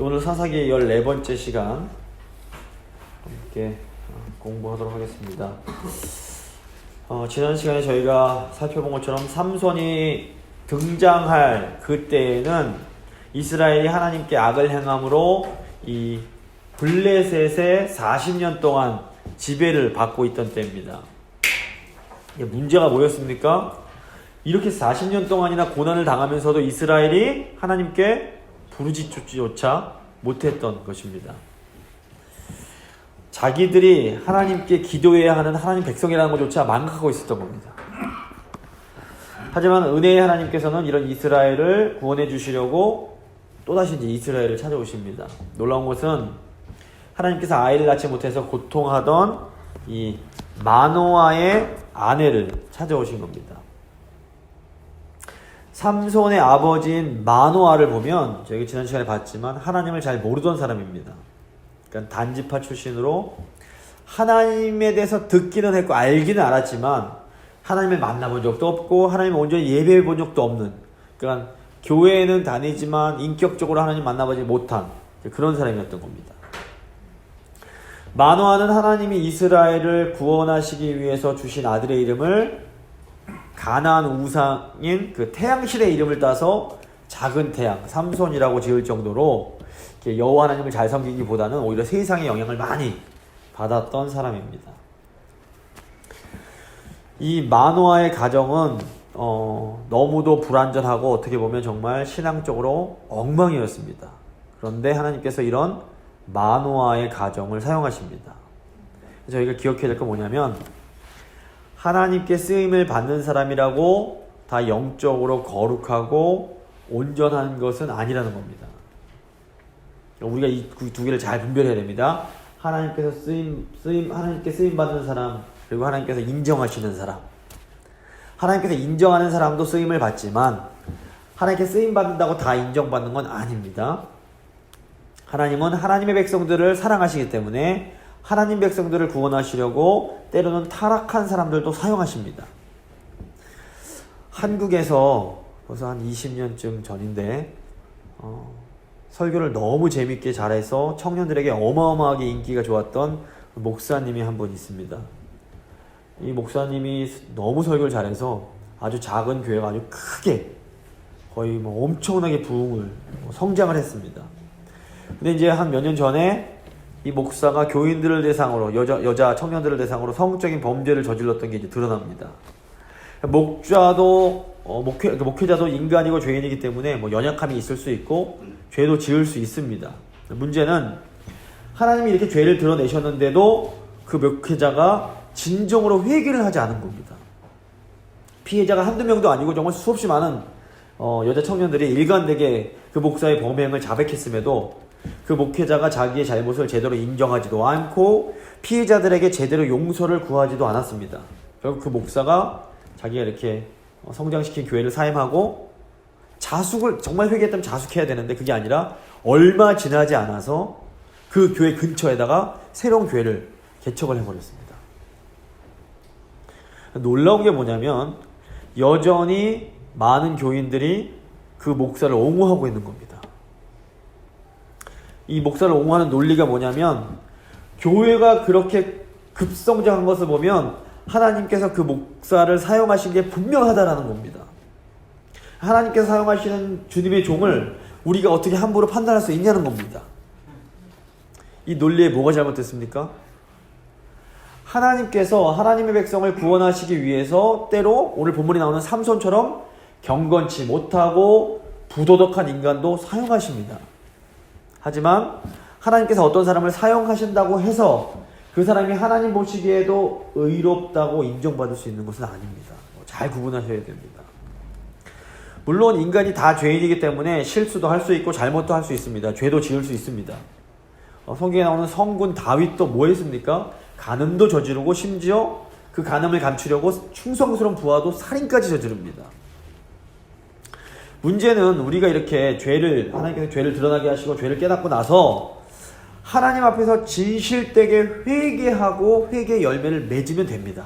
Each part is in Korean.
오늘 사사기 14번째 시간 함께 공부하도록 하겠습니다. 지난 시간에 저희가 살펴본 것처럼 삼손이 등장할 그때에는 이스라엘이 하나님께 악을 행함으로 이 블레셋의 40년 동안 지배를 받고 있던 때입니다. 문제가 뭐였습니까? 이렇게 40년 동안이나 고난을 당하면서도 이스라엘이 하나님께 부르짖조차 못했던 것입니다. 자기들이 하나님께 기도해야 하는 하나님 백성이라는 것조차 망각하고 있었던 겁니다. 하지만 은혜의 하나님께서는 이런 이스라엘을 구원해 주시려고 또다시 이제 이스라엘을 찾아오십니다. 놀라운 것은 하나님께서 아이를 낳지 못해서 고통하던 이 마노아의 아내를 찾아오신 겁니다. 삼손의 아버지인 마노아를 보면 저희가 지난 시간에 봤지만 하나님을 잘 모르던 사람입니다. 그러니까 단지파 출신으로 하나님에 대해서 듣기는 했고 알기는 알았지만 하나님을 만나본 적도 없고 하나님을 온전히 예배해 본 적도 없는, 그러니까 교회에는 다니지만 인격적으로 하나님 만나보지 못한 그런 사람이었던 겁니다. 마노아는 하나님이 이스라엘을 구원하시기 위해서 주신 아들의 이름을 가나안 우상인 그 태양신의 이름을 따서 작은 태양, 삼손이라고 지을 정도로 여호와 하나님을 잘 섬기기보다는 오히려 세상의 영향을 많이 받았던 사람입니다. 이 마노아의 가정은 너무도 불완전하고 어떻게 보면 정말 신앙적으로 엉망이었습니다. 그런데 하나님께서 이런 마노아의 가정을 사용하십니다. 저희가 기억해야 될 건 뭐냐면 하나님께 쓰임을 받는 사람이라고 다 영적으로 거룩하고 온전한 것은 아니라는 겁니다. 우리가 이 두 개를 잘 분별해야 됩니다. 하나님께서 하나님께 쓰임 받는 사람, 그리고 하나님께서 인정하시는 사람. 하나님께서 인정하는 사람도 쓰임을 받지만 하나님께 쓰임 받는다고 다 인정받는 건 아닙니다. 하나님은 하나님의 백성들을 사랑하시기 때문에 하나님 백성들을 구원하시려고 때로는 타락한 사람들도 사용하십니다. 한국에서 벌써 한 20년쯤 전인데 설교를 너무 재밌게 잘해서 청년들에게 어마어마하게 인기가 좋았던 목사님이 한 분 있습니다. 이 목사님이 너무 설교를 잘해서 아주 작은 교회가 아주 크게 거의 엄청나게 부흥을 성장을 했습니다. 근데 이제 한 몇 년 전에 이 목사가 교인들을 대상으로 여자 청년들을 대상으로 성적인 범죄를 저질렀던 게 이제 드러납니다. 목회자도 인간이고 죄인이기 때문에 연약함이 있을 수 있고 죄도 지을 수 있습니다. 문제는 하나님이 이렇게 죄를 드러내셨는데도 그 목회자가 진정으로 회개를 하지 않은 겁니다. 피해자가 한두 명도 아니고 정말 수없이 많은 여자 청년들이 일관되게 그 목사의 범행을 자백했음에도 그 목회자가 자기의 잘못을 제대로 인정하지도 않고 피해자들에게 제대로 용서를 구하지도 않았습니다. 결국 그 목사가 자기가 이렇게 성장시킨 교회를 사임하고 자숙을, 정말 회개했다면 자숙해야 되는데 그게 아니라 얼마 지나지 않아서 그 교회 근처에다가 새로운 교회를 개척을 해버렸습니다. 놀라운 게 뭐냐면 여전히 많은 교인들이 그 목사를 옹호하고 있는 겁니다. 이 목사를 옹호하는 논리가 뭐냐면 교회가 그렇게 급성장한 것을 보면 하나님께서 그 목사를 사용하신 게 분명하다라는 겁니다. 하나님께서 사용하시는 주님의 종을 우리가 어떻게 함부로 판단할 수 있냐는 겁니다. 이 논리에 뭐가 잘못됐습니까? 하나님께서 하나님의 백성을 구원하시기 위해서 때로 오늘 본문에 나오는 삼손처럼 경건치 못하고 부도덕한 인간도 사용하십니다. 하지만 하나님께서 어떤 사람을 사용하신다고 해서 그 사람이 하나님 보시기에도 의롭다고 인정받을 수 있는 것은 아닙니다. 잘 구분하셔야 됩니다. 물론 인간이 다 죄인이기 때문에 실수도 할 수 있고 잘못도 할 수 있습니다. 죄도 지을 수 있습니다. 성경에 나오는 성군 다윗도 뭐 했습니까? 간음도 저지르고 심지어 그 간음을 감추려고 충성스러운 부하도 살인까지 저지릅니다. 문제는 우리가 이렇게 하나님께서 죄를 드러나게 하시고 죄를 깨닫고 나서 하나님 앞에서 진실되게 회개하고 회개의 열매를 맺으면 됩니다.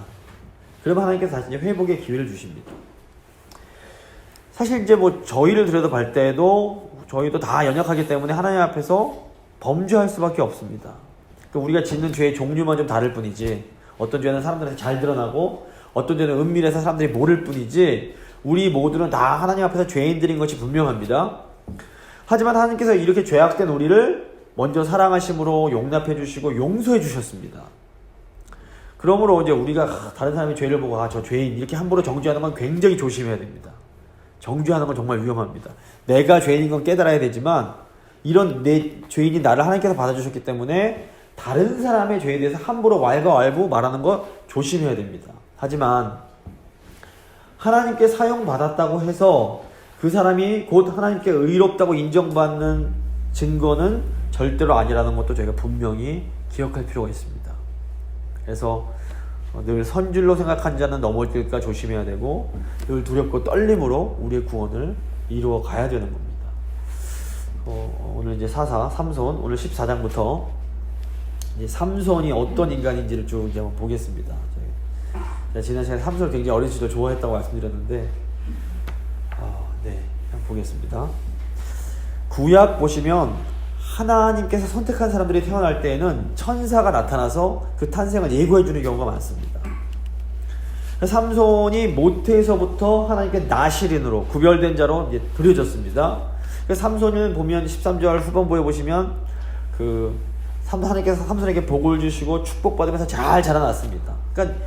그러면 하나님께서 다시 회복의 기회를 주십니다. 사실 이제 저희를 들여다볼 때도 저희도 다 연약하기 때문에 하나님 앞에서 범죄할 수밖에 없습니다. 그러니까 우리가 짓는 죄의 종류만 좀 다를 뿐이지, 어떤 죄는 사람들한테 잘 드러나고 어떤 죄는 은밀해서 사람들이 모를 뿐이지, 우리 모두는 다 하나님 앞에서 죄인들인 것이 분명합니다. 하지만 하나님께서 이렇게 죄악된 우리를 먼저 사랑하심으로 용납해 주시고 용서해 주셨습니다. 그러므로 이제 우리가 다른 사람의 죄를 보고 저 죄인 이렇게 함부로 정죄하는 건 굉장히 조심해야 됩니다. 정죄하는 건 정말 위험합니다. 내가 죄인인 건 깨달아야 되지만, 이런 내 죄인인 나를 하나님께서 받아주셨기 때문에 다른 사람의 죄에 대해서 함부로 왈가왈부 말하는 거 조심해야 됩니다. 하지만 하나님께 사용받았다고 해서 그 사람이 곧 하나님께 의롭다고 인정받는 증거는 절대로 아니라는 것도 저희가 분명히 기억할 필요가 있습니다. 그래서 늘 선줄로 생각한 자는 넘어질까 조심해야 되고, 늘 두렵고 떨림으로 우리의 구원을 이루어 가야 되는 겁니다. 오늘 이제 삼손, 오늘 14장부터 이제 삼손이 어떤 인간인지를 쭉 이제 한번 보겠습니다. 제가 지난 시간에 삼손을 굉장히 어린 시절 좋아했다고 말씀드렸는데, 네, 한번 보겠습니다. 구약 보시면 하나님께서 선택한 사람들이 태어날 때에는 천사가 나타나서 그 탄생을 예고해주는 경우가 많습니다. 삼손이 모태에서부터 하나님께 나실인으로 구별된 자로 이제 그려졌습니다. 삼손을 보면 13절 후반부에 보시면 하나님께서 삼손에게 복을 주시고 축복받으면서 잘 자라났습니다. 그러니까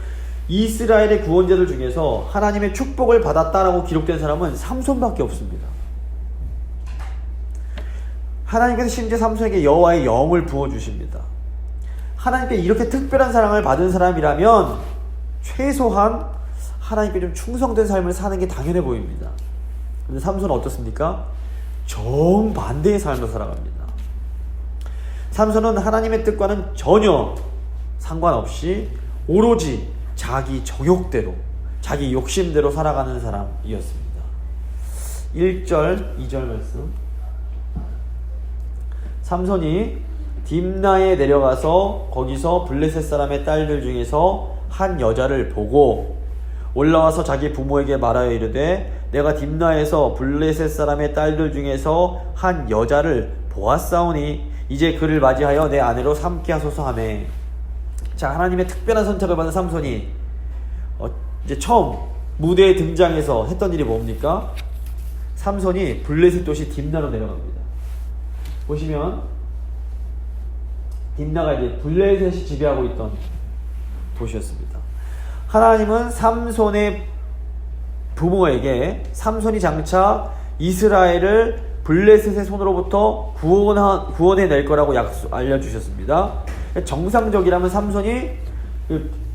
이스라엘의 구원자들 중에서 하나님의 축복을 받았다라고 기록된 사람은 삼손밖에 없습니다. 하나님께서 심지어 삼손에게 여호와의 영을 부어주십니다. 하나님께 이렇게 특별한 사랑을 받은 사람이라면 최소한 하나님께 좀 충성된 삶을 사는 게 당연해 보입니다. 근데 삼손은 어떻습니까? 정반대의 삶을 살아갑니다. 삼손은 하나님의 뜻과는 전혀 상관없이 오로지 자기 정욕대로, 자기 욕심대로 살아가는 사람이었습니다. 1절, 2절 말씀. 삼손이 딥나에 내려가서 거기서 블레셋 사람의 딸들 중에서 한 여자를 보고 올라와서 자기 부모에게 말하여 이르되 내가 딥나에서 블레셋 사람의 딸들 중에서 한 여자를 보았사오니 이제 그를 맞이하여 내 아내로 삼게 하소서 하매. 자, 하나님의 특별한 선택을 받은 삼손이 이제 처음 무대에 등장해서 했던 일이 뭡니까? 삼손이 블레셋 도시 딥나로 내려갑니다. 보시면 딥나가 이제 블레셋이 지배하고 있던 도시였습니다. 하나님은 삼손의 부모에게 삼손이 장차 이스라엘을 블레셋의 손으로부터 구원해낼 거라고 알려주셨습니다. 정상적이라면 삼손이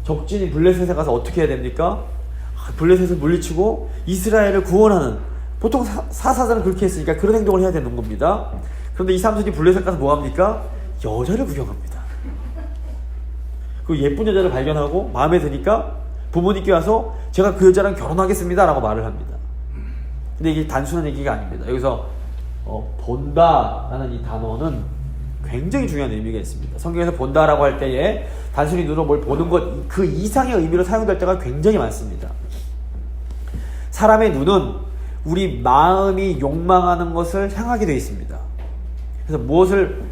적진인 블레셋에 가서 어떻게 해야 됩니까? 블레셋을 물리치고 이스라엘을 구원하는, 보통 사사들은 그렇게 했으니까 그런 행동을 해야 되는 겁니다. 그런데 이 삼손이 블레셋 가서 뭐합니까? 여자를 구경합니다. 그 예쁜 여자를 발견하고 마음에 드니까 부모님께 와서 제가 그 여자랑 결혼하겠습니다 라고 말을 합니다. 근데 이게 단순한 얘기가 아닙니다. 여기서 본다 라는 이 단어는 굉장히 중요한 의미가 있습니다. 성경에서 본다라고 할 때에 단순히 눈으로 뭘 보는 것 그 이상의 의미로 사용될 때가 굉장히 많습니다. 사람의 눈은 우리 마음이 욕망하는 것을 향하게 되어 있습니다. 그래서 무엇을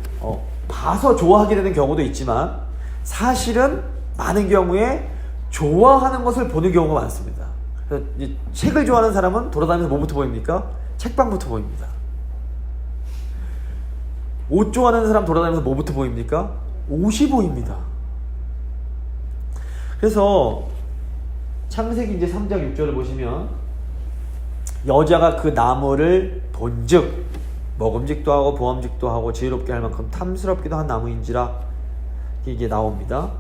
봐서 좋아하게 되는 경우도 있지만 사실은 많은 경우에 좋아하는 것을 보는 경우가 많습니다. 그래서 이제 책을 좋아하는 사람은 돌아다니면서 뭐부터 보입니까? 책방부터 보입니다. 옷 좋아하는 사람 돌아다니면서 뭐부터 보입니까? 옷이 보입니다. 그래서 창세기 이제 3장 6절을 보시면 여자가 그 나무를 본즉 먹음직도 하고 보암직도 하고 지혜롭게 할 만큼 탐스럽기도 한 나무인지라 이게 나옵니다.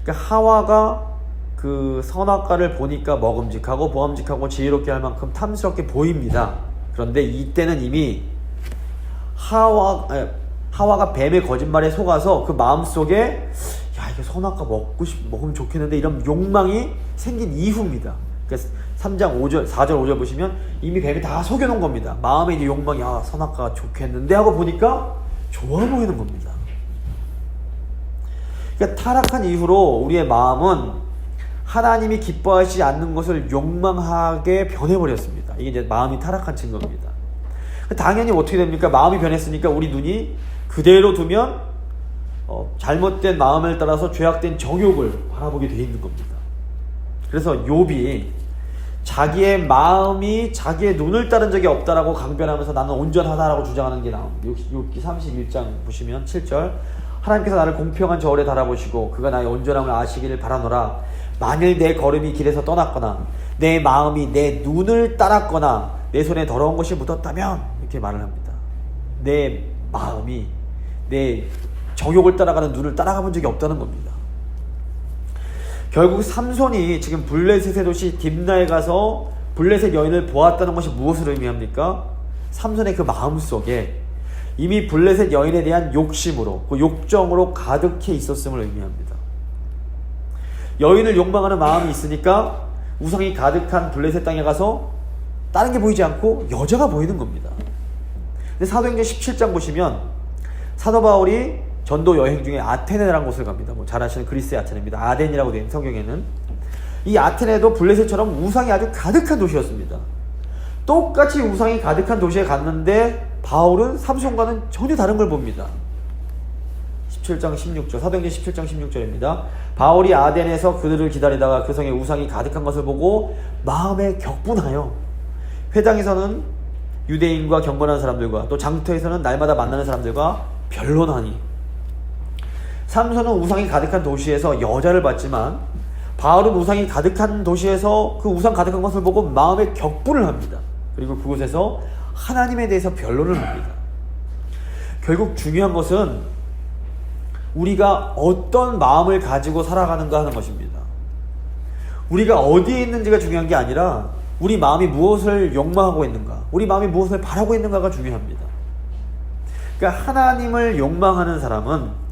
그러니까 하와가 그 선악과를 보니까 먹음직하고 보암직하고 지혜롭게 할 만큼 탐스럽게 보입니다. 그런데 이때는 이미 하와가 뱀의 거짓말에 속아서 그 마음속에 야 이거 선악과 먹으면 좋겠는데 이런 욕망이 생긴 이후입니다. 그러니까 3장 5절 4절 5절 보시면 이미 뱀이 다 속여놓은 겁니다. 마음에 이제 욕망이 선악과가 좋겠는데 하고 보니까 좋아 보이는 겁니다. 그러니까 타락한 이후로 우리의 마음은 하나님이 기뻐하시지 않는 것을 욕망하게 변해버렸습니다. 이게 이제 마음이 타락한 증거입니다. 당연히 어떻게 됩니까? 마음이 변했으니까 우리 눈이 그대로 두면 잘못된 마음을 따라서 죄악된 정욕을 바라보게 돼 있는 겁니다. 그래서 욥이 자기의 마음이 자기의 눈을 따른 적이 없다라고 강변하면서 나는 온전하다라고 주장하는 게 나옵니다. 욥기 31장 보시면 7절, 하나님께서 나를 공평한 저울에 달아보시고 그가 나의 온전함을 아시기를 바라노라. 만일 내 걸음이 길에서 떠났거나 내 마음이 내 눈을 따랐거나 내 손에 더러운 것이 묻었다면, 이렇게 말을 합니다. 내 마음이 내 정욕을 따라가는 눈을 따라가 본 적이 없다는 겁니다. 결국 삼손이 지금 블레셋의 도시 딥나에 가서 블레셋 여인을 보았다는 것이 무엇을 의미합니까? 삼손의 그 마음속에 이미 블레셋 여인에 대한 욕심으로, 그 욕정으로 가득해 있었음을 의미합니다. 여인을 욕망하는 마음이 있으니까 우상이 가득한 블레셋 땅에 가서 다른 게 보이지 않고 여자가 보이는 겁니다. 근데 사도행전 17장 보시면 사도 바울이 전도 여행 중에 아테네라는 곳을 갑니다. 잘 아시는 그리스의 아테네입니다. 아덴이라고 되어 있는 성경에는. 이 아테네도 블레셋처럼 우상이 아주 가득한 도시였습니다. 똑같이 우상이 가득한 도시에 갔는데 바울은 삼손과는 전혀 다른 걸 봅니다. 17장 16절, 사도행전 17장 16절입니다. 바울이 아덴에서 그들을 기다리다가 그 성에 우상이 가득한 것을 보고 마음에 격분하여 회당에서는 유대인과 경건한 사람들과 또 장터에서는 날마다 만나는 사람들과 변론하니, 삼손은 우상이 가득한 도시에서 여자를 봤지만 바울은 우상이 가득한 도시에서 그 우상 가득한 것을 보고 마음에 격분을 합니다. 그리고 그곳에서 하나님에 대해서 변론을 합니다. 결국 중요한 것은 우리가 어떤 마음을 가지고 살아가는가 하는 것입니다. 우리가 어디에 있는지가 중요한 게 아니라 우리 마음이 무엇을 욕망하고 있는가, 우리 마음이 무엇을 바라고 있는가가 중요합니다. 그러니까 하나님을 욕망하는 사람은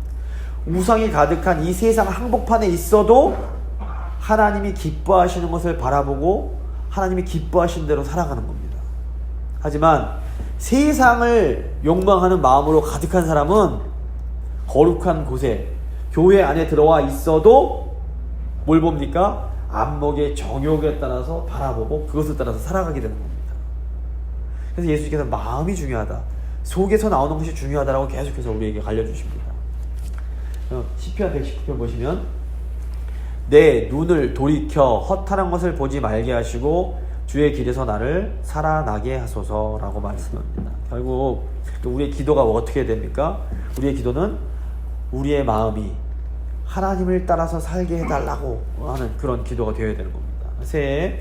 우상이 가득한 이 세상 항복판에 있어도 하나님이 기뻐하시는 것을 바라보고 하나님이 기뻐하시는 대로 살아가는 겁니다. 하지만 세상을 욕망하는 마음으로 가득한 사람은 거룩한 곳에, 교회 안에 들어와 있어도 뭘 봅니까? 안목의 정욕에 따라서 바라보고 그것을 따라서 살아가게 되는 겁니다. 그래서 예수님께서 마음이 중요하다, 속에서 나오는 것이 중요하다라고 계속해서 우리에게 알려주십니다. 시편 119편 보시면 내 눈을 돌이켜 허탄한 것을 보지 말게 하시고 주의 길에서 나를 살아나게 하소서라고 말씀합니다. 결국 우리의 기도가 어떻게 됩니까? 우리의 기도는 우리의 마음이 하나님을 따라서 살게 해달라고 하는 그런 기도가 되어야 되는 겁니다. 새해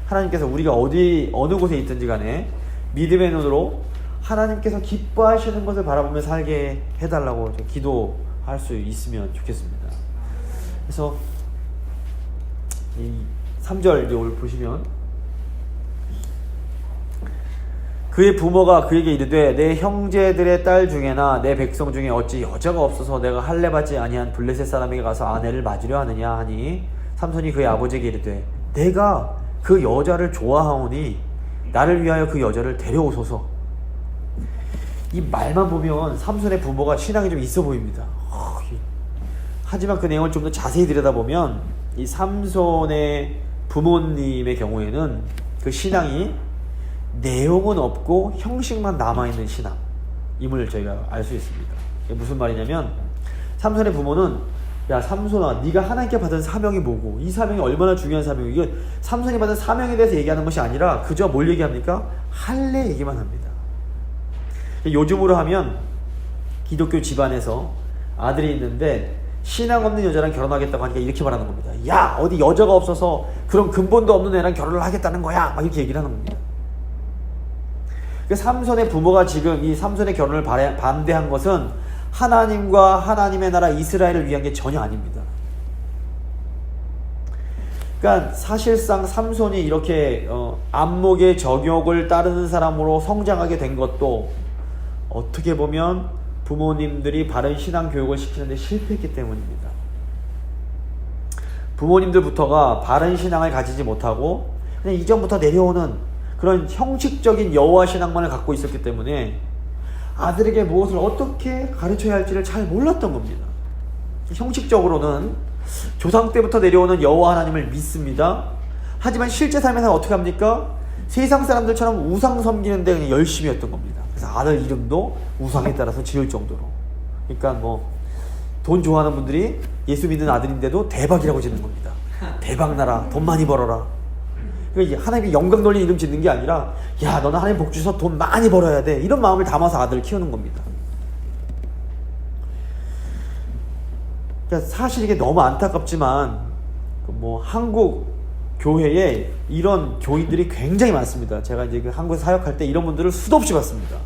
하나님께서 우리가 어느 곳에 있든지 간에 믿음의 눈으로 하나님께서 기뻐하시는 것을 바라보며 살게 해달라고 기도할 수 있으면 좋겠습니다. 그래서 이 3절 보시면 그의 부모가 그에게 이르되 내 형제들의 딸 중에나 내 백성 중에 어찌 여자가 없어서 내가 할례받지 아니한 블레셋 사람에게 가서 아내를 맞으려 하느냐 하니, 삼손이 그의 아버지에게 이르되 내가 그 여자를 좋아하오니 나를 위하여 그 여자를 데려오소서. 이 말만 보면 삼손의 부모가 신앙이 좀 있어 보입니다. 하지만 그 내용을 좀 더 자세히 들여다보면 이 삼손의 부모님의 경우에는 그 신앙이 내용은 없고 형식만 남아있는 신앙임을 저희가 알 수 있습니다. 이게 무슨 말이냐면 삼손의 부모는 야 삼손아, 네가 하나님께 받은 사명이 뭐고 이 사명이 얼마나 중요한 사명이고, 이건 삼손이 받은 사명에 대해서 얘기하는 것이 아니라 그저 뭘 얘기합니까? 할례 얘기만 합니다. 요즘으로 하면 기독교 집안에서 아들이 있는데 신앙 없는 여자랑 결혼하겠다고 하니까 이렇게 말하는 겁니다. 야 어디 여자가 없어서 그런 근본도 없는 애랑 결혼을 하겠다는 거야, 막 이렇게 얘기를 하는 겁니다. 삼손의 부모가 지금 이 삼손의 결혼을 반대한 것은 하나님과 하나님의 나라 이스라엘을 위한 게 전혀 아닙니다. 그러니까 사실상 삼손이 이렇게 안목의 정욕을 따르는 사람으로 성장하게 된 것도 어떻게 보면 부모님들이 바른 신앙 교육을 시키는데 실패했기 때문입니다. 부모님들부터가 바른 신앙을 가지지 못하고 그냥 이전부터 내려오는 그런 형식적인 여호와 신앙만을 갖고 있었기 때문에 아들에게 무엇을 어떻게 가르쳐야 할지를 잘 몰랐던 겁니다. 형식적으로는 조상 때부터 내려오는 여호와 하나님을 믿습니다. 하지만 실제 삶에서 어떻게 합니까? 세상 사람들처럼 우상 섬기는데 그냥 열심히 했던 겁니다. 그래서 아들 이름도 우상에 따라서 지을 정도로. 그러니까 뭐 돈 좋아하는 분들이 예수 믿는 아들인데도 대박이라고 짓는 겁니다. 대박 나라, 돈 많이 벌어라. 그러니까 하나님께 영광 돌리는 이름 짓는 게 아니라, 야, 너는 하나님 복 주셔서 돈 많이 벌어야 돼, 이런 마음을 담아서 아들을 키우는 겁니다. 그러니까 사실 이게 너무 안타깝지만 뭐 한국 교회에 이런 교인들이 굉장히 많습니다. 제가 이제 한국에서 사역할 때 이런 분들을 수도 없이 봤습니다.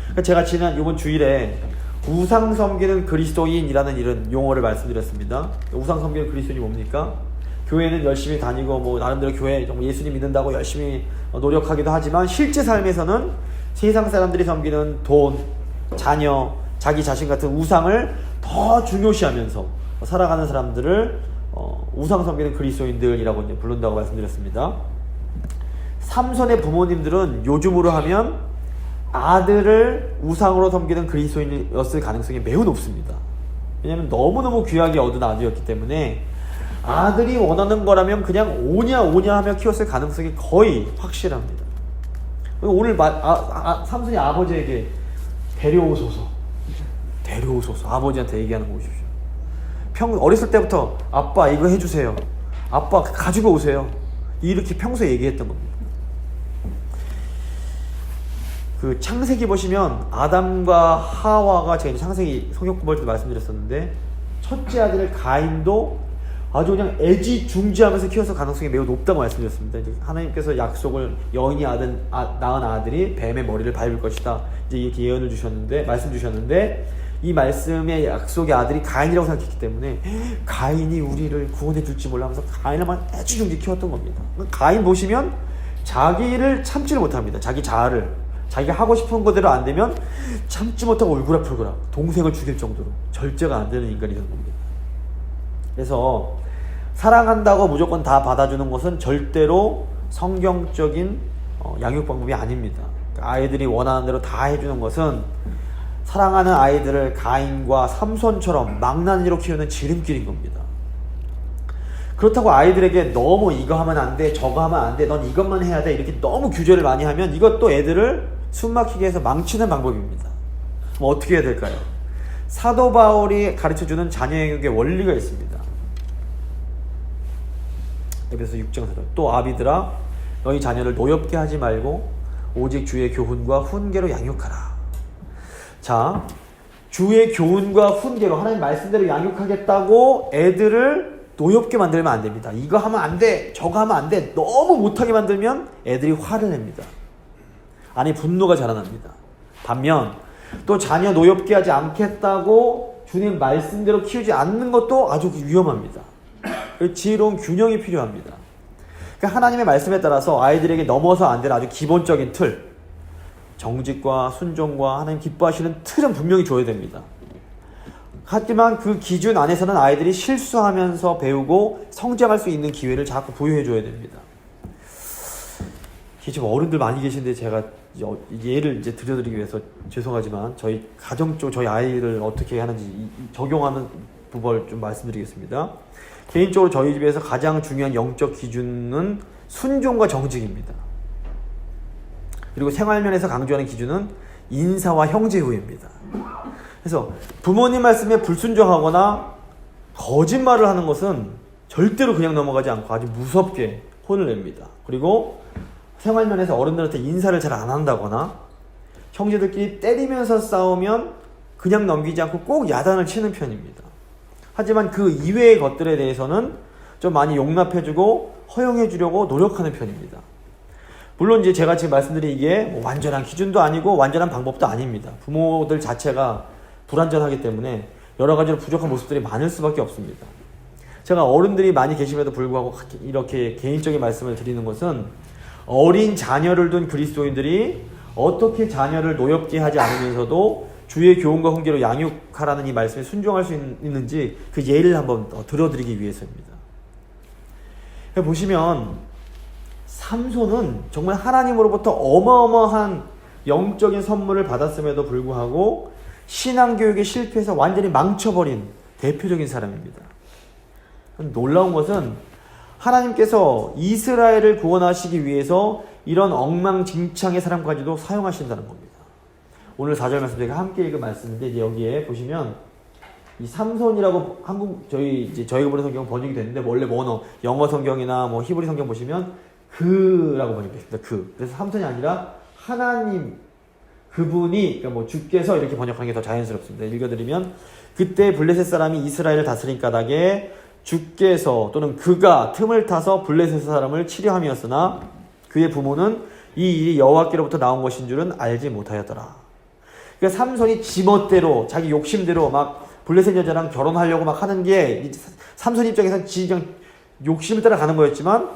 그러니까 제가 지난 이번 주일에 우상 섬기는 그리스도인이라는 이런 용어를 말씀드렸습니다. 우상 섬기는 그리스도인이 뭡니까? 교회는 열심히 다니고 뭐 나름대로 교회 정말 예수님 믿는다고 열심히 노력하기도 하지만 실제 삶에서는 세상 사람들이 섬기는 돈, 자녀, 자기 자신 같은 우상을 더 중요시하면서 살아가는 사람들을 우상 섬기는 그리스도인들이라고 이제 부른다고 말씀드렸습니다. 삼손의 부모님들은 요즘으로 하면 아들을 우상으로 섬기는 그리스도인이었을 가능성이 매우 높습니다. 왜냐하면 너무너무 귀하게 얻은 아들이었기 때문에 아들이 원하는 거라면 그냥 오냐 하며 키웠을 가능성이 거의 확실합니다. 오늘 삼손이 아버지에게 데려오소서 아버지한테 얘기하는 거 보십시오. 어렸을 때부터 아빠 이거 해주세요, 아빠 가지고 오세요, 이렇게 평소에 얘기했던 겁니다. 그 창세기 보시면 아담과 하와가, 제가 창세기 성경 공부할 때 말씀드렸었는데, 첫째 아들을 가인도 아주 그냥 애지중지하면서 키워서 가능성이 매우 높다고 말씀드렸습니다. 이제 하나님께서 약속을, 여인이 낳은 아들이 뱀의 머리를 밟을 것이다, 이제 이렇게 예언을 주셨는데, 말씀 주셨는데, 이 말씀의 약속의 아들이 가인이라고 생각했기 때문에 가인이 우리를 구원해 줄지 몰라 하면서 가인을만 애지중지 키웠던 겁니다. 가인 보시면 자기를 참지를 못합니다. 자기 자아를, 자기가 하고 싶은 거대로 안 되면 참지 못하고 울그락불그락 동생을 죽일 정도로 절제가 안 되는 인간이 된 겁니다. 그래서 사랑한다고 무조건 다 받아주는 것은 절대로 성경적인 양육 방법이 아닙니다. 아이들이 원하는 대로 다 해주는 것은 사랑하는 아이들을 가인과 삼손처럼 망나니로 키우는 지름길인 겁니다. 그렇다고 아이들에게 너무 이거 하면 안 돼, 저거 하면 안 돼, 넌 이것만 해야 돼, 이렇게 너무 규제를 많이 하면 이것도 애들을 숨막히게 해서 망치는 방법입니다. 그럼 어떻게 해야 될까요? 사도 바울이 가르쳐주는 자녀교육의 원리가 있습니다. 에베소 6장 4절. 또 아비들아, 너희 자녀를 노엽게 하지 말고 오직 주의 교훈과 훈계로 양육하라. 자, 주의 교훈과 훈계로 하나님 말씀대로 양육하겠다고 애들을 노엽게 만들면 안 됩니다. 이거 하면 안 돼, 저거 하면 안 돼, 너무 못하게 만들면 애들이 화를 냅니다. 안에 분노가 자라납니다. 반면 또 자녀 노엽게 하지 않겠다고 주님 말씀대로 키우지 않는 것도 아주 위험합니다. 지혜로운 균형이 필요합니다. 그러니까 하나님의 말씀에 따라서 아이들에게 넘어서 안 되는 아주 기본적인 틀, 정직과 순종과 하나님 기뻐하시는 틀은 분명히 줘야 됩니다. 하지만 그 기준 안에서는 아이들이 실수하면서 배우고 성장할 수 있는 기회를 자꾸 부여해 줘야 됩니다. 지금 어른들 많이 계신데 제가 예를 이제 들려드리기 위해서 죄송하지만 저희 가정 쪽 저희 아이를 어떻게 하는지 적용하는 부분을 좀 말씀드리겠습니다. 개인적으로 저희 집에서 가장 중요한 영적 기준은 순종과 정직입니다. 그리고 생활면에서 강조하는 기준은 인사와 형제후회입니다. 그래서 부모님 말씀에 불순종하거나 거짓말을 하는 것은 절대로 그냥 넘어가지 않고 아주 무섭게 혼을 냅니다. 그리고 생활면에서 어른들한테 인사를 잘 안 한다거나 형제들끼리 때리면서 싸우면 그냥 넘기지 않고 꼭 야단을 치는 편입니다. 하지만 그 이외의 것들에 대해서는 좀 많이 용납해주고 허용해주려고 노력하는 편입니다. 물론 이제 제가 지금 말씀드린 이게 뭐 완전한 기준도 아니고 완전한 방법도 아닙니다. 부모들 자체가 불완전하기 때문에 여러 가지로 부족한 모습들이 많을 수밖에 없습니다. 제가 어른들이 많이 계심에도 불구하고 이렇게 개인적인 말씀을 드리는 것은 어린 자녀를 둔 그리스도인들이 어떻게 자녀를 노엽게 하지 않으면서도 주의 교훈과 훈계로 양육하라는 이 말씀에 순종할 수 있는지 그 예를 한번 들어드리기 위해서입니다. 보시면 삼손은 정말 하나님으로부터 어마어마한 영적인 선물을 받았음에도 불구하고 신앙교육에 실패해서 완전히 망쳐버린 대표적인 사람입니다. 놀라운 것은 하나님께서 이스라엘을 구원하시기 위해서 이런 엉망진창의 사람까지도 사용하신다는 겁니다. 오늘 4절 말씀 저희가 함께 읽은 말씀인데 이제 여기에 보시면 이 삼손이라고 저희가 보는 성경 번역이 됐는데 원래 영어 성경이나 히브리 성경 보시면 그라고 번역됐습니다. 그래서 삼손이 아니라 하나님 그분이 그러니까 주께서 이렇게 번역하는 게 더 자연스럽습니다. 읽어드리면 그때 블레셋 사람이 이스라엘을 다스린 까닭에 주께서 또는 그가 틈을 타서 블레셋 사람을 치려함이었으나 그의 부모는 이 일이 여호와께로부터 나온 것인 줄은 알지 못하였더라. 그러니까 삼손이 지멋대로 자기 욕심대로 막 블레셋 여자랑 결혼하려고 막 하는 게 삼손 입장에서는 그냥 욕심을 따라가는 거였지만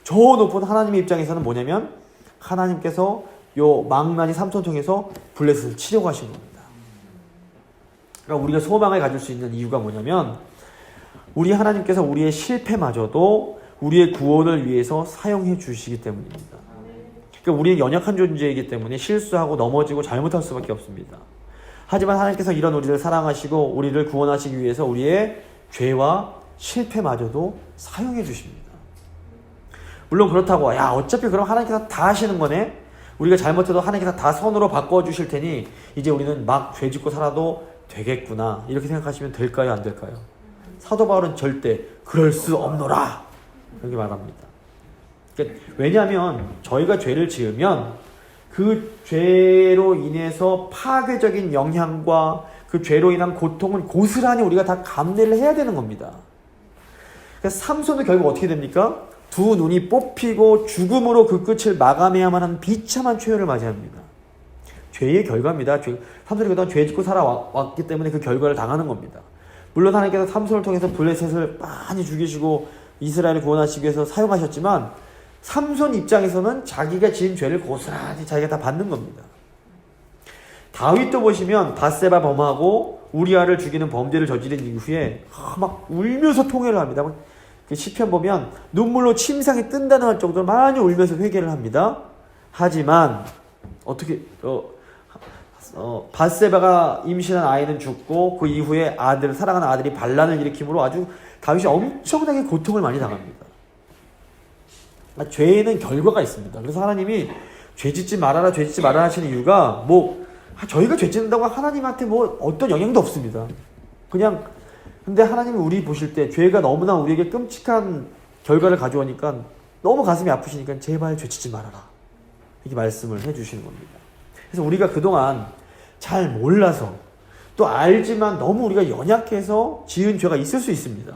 저 높은 하나님의 입장에서는 뭐냐면 하나님께서 요 망나니 삼손 통해서 블레셋을 치려고 하신 겁니다. 그러니까 우리가 소망을 가질 수 있는 이유가 뭐냐면 우리 하나님께서 우리의 실패마저도 우리의 구원을 위해서 사용해 주시기 때문입니다. 그러니까 우리는 연약한 존재이기 때문에 실수하고 넘어지고 잘못할 수밖에 없습니다. 하지만 하나님께서 이런 우리를 사랑하시고 우리를 구원하시기 위해서 우리의 죄와 실패마저도 사용해 주십니다. 물론 그렇다고 어차피 그럼 하나님께서 다 하시는 거네? 우리가 잘못해도 하나님께서 다 선으로 바꿔주실 테니 이제 우리는 막 죄짓고 살아도 되겠구나 이렇게 생각하시면 될까요? 안 될까요? 사도 바울은 절대 그럴 수 없노라 이렇게 말합니다. 그러니까 왜냐하면 저희가 죄를 지으면 그 죄로 인해서 파괴적인 영향과 그 죄로 인한 고통은 고스란히 우리가 다 감내를 해야 되는 겁니다. 그러니까 삼손은 결국 어떻게 됩니까? 두 눈이 뽑히고 죽음으로 그 끝을 마감해야만 하는 비참한 최후를 맞이합니다. 죄의 결과입니다. 삼손이 그동안 죄 짓고 살아왔기 때문에 그 결과를 당하는 겁니다. 물론 하나님께서 삼손을 통해서 블레셋을 많이 죽이시고 이스라엘을 구원하시기 위해서 사용하셨지만 삼손 입장에서는 자기가 지은 죄를 고스란히 자기가 다 받는 겁니다. 다윗도 보시면 밧세바 범하고 우리아를 죽이는 범죄를 저지른 이후에 막 울면서 통회를 합니다. 그 시편 보면 눈물로 침상이 뜬다는 할 정도로 많이 울면서 회개를 합니다. 하지만 어떻게 밧세바가 임신한 아이는 죽고 그 이후에 사랑하는 아들이 반란을 일으킴으로 아주 다윗이 엄청나게 고통을 많이 당합니다. 죄에는 결과가 있습니다. 그래서 하나님이 죄 짓지 말아라 하시는 이유가 저희가 죄 짓는다고 하나님한테 어떤 영향도 없습니다. 근데 하나님이 우리 보실 때 죄가 너무나 우리에게 끔찍한 결과를 가져오니까 너무 가슴이 아프시니까 제발 죄 짓지 말아라 이렇게 말씀을 해주시는 겁니다. 그래서 우리가 그동안 잘 몰라서 또 알지만 너무 우리가 연약해서 지은 죄가 있을 수 있습니다.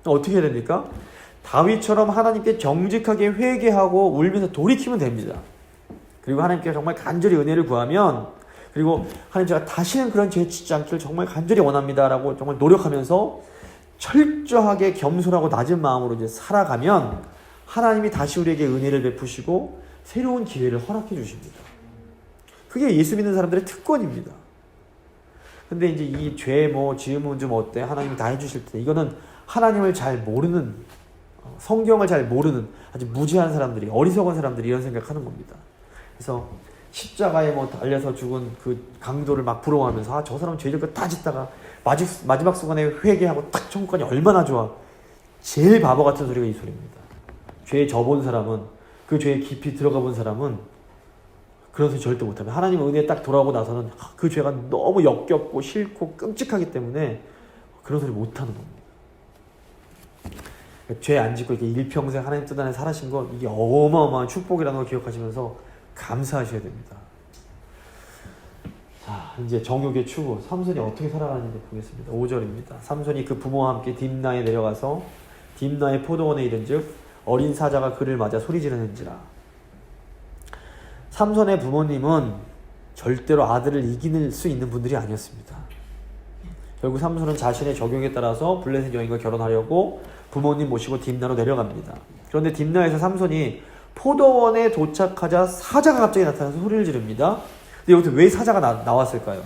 어떻게 해야 됩니까? 다윗처럼 하나님께 정직하게 회개하고 울면서 돌이키면 됩니다. 그리고 하나님께 정말 간절히 은혜를 구하면 그리고 하나님 제가 다시는 그런 죄 짓지 않기를 정말 간절히 원합니다라고 정말 노력하면서 철저하게 겸손하고 낮은 마음으로 이제 살아가면 하나님이 다시 우리에게 은혜를 베푸시고 새로운 기회를 허락해 주십니다. 그게 예수 믿는 사람들의 특권입니다. 근데 이제 이 죄 지으면 좀 어때? 하나님이 다 해주실 때 이거는 하나님을 잘 모르는 성경을 잘 모르는 아주 무지한 사람들이 어리석은 사람들이 이런 생각하는 겁니다. 그래서 십자가에 달려서 죽은 그 강도를 막 부러워하면서 저 사람 죄질 거 다 짓다가 마지막 순간에 회개하고 딱 천국 가니 얼마나 좋아. 제일 바보 같은 소리가 이 소리입니다. 죄에 져본 사람은 그 죄에 깊이 들어가 본 사람은 그런 소리 절대 못합니다. 하나님 은혜에 딱 돌아오고 나서는 그 죄가 너무 역겹고 싫고 끔찍하기 때문에 그런 소리 못하는 겁니다. 죄 안 짓고 이렇게 일평생 하나님 뜻 안에 살아신 거 이게 어마어마한 축복이라는 걸 기억하시면서 감사하셔야 됩니다. 자, 이제 정욕의 추구 삼손이 어떻게 살아가는지 보겠습니다. 5절입니다. 삼손이 그 부모와 함께 딥나에 내려가서 딥나의 포도원에 이른즉 어린 사자가 그를 맞아 소리지르는지라. 삼손의 부모님은 절대로 아들을 이길 수 있는 분들이 아니었습니다. 결국 삼손은 자신의 적용에 따라서 블레셋 여인과 결혼하려고 부모님 모시고 딥나로 내려갑니다. 그런데 딥나에서 삼손이 포도원에 도착하자 사자가 갑자기 나타나서 소리를 지릅니다. 근데 여기서 왜 사자가 나왔을까요?